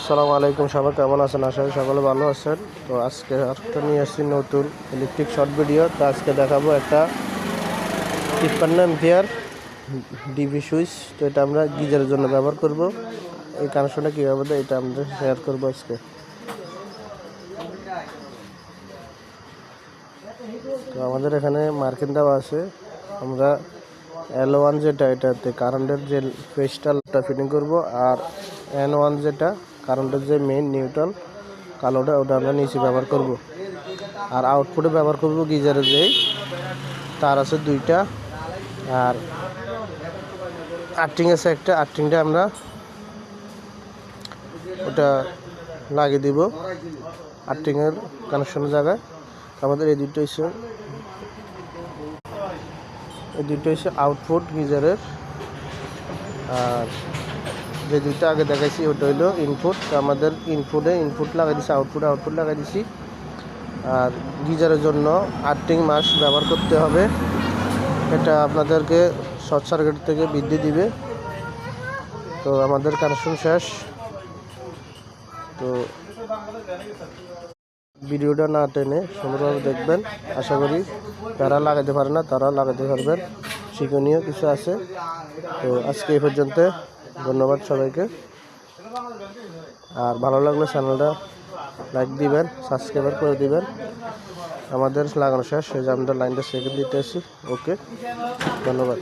আসসালামু আলাইকুম, সবাই কেমন আছেন? আশা করি সকলে ভালো আছেন। তো আজকে একটা নিয়ে আসছি নতুন ইলেকট্রিক শর্ট ভিডিও। তো আজকে দেখাবো একটা 53 এম্পিয়ার ডিভি সুইচ। তো এটা আমরা গিজারের জন্য ব্যবহার করব। এই কানেকশনটা কীভাবে দেয় এটা আমরা শেয়ার করবো আজকে। তো আমাদের এখানে মার্কিং দেওয়া আছে। আমরা L1 যেটা, এটাতে কারেন্টের যে পেস্টালটা ফিটিং করব, আর N1 যেটা কারেন্টের যে মেইন নিউট্রাল কালোটা, ওটা আমরা নিচে ব্যবহার করব। আর আউটপুটে ব্যবহার করব গিজারের যেই তার আছে দুইটা, আর আর্থিং আছে একটা। আর্থিংটা আমরা ওটা লাগিয়ে দিব আর্থিংয়ের কানেকশনের জায়গায়। আমাদের এই দুটো হচ্ছে আউটপুট গিজারের, আর যে দুইটা আগে দেখাইছি ওটা হইলো ইনপুট। আমাদের ইনপুট লাগাই দিছি, আউটপুট লাগাই দিছি। আর গিজারের জন্য আর্থিং মাস ব্যবহার করতে হবে। এটা আপনাদেরকে শর্ট সার্কিট থেকে বৃদ্ধি দিবে। তো আমাদের কানেকশন শেষ। তো ভিডিওটা না টেনে সুন্দরভাবে দেখবেন। আশা করি যারা লাগাতে পারে না তারা লাগাতে পারবেন, শিক্ষণীয় কিছু আছে। তো আজকে এই পর্যন্ত, ধন্যবাদ সবাইকে। আর ভালো লাগলে চ্যানেলটা লাইক দিবেন, সাবস্ক্রাইব করে দিবেন। আমাদের লাগানো শেষ, সেই যে আমরা লাইনটা সেকেন্ড দিতে আসি। ওকে, ধন্যবাদ।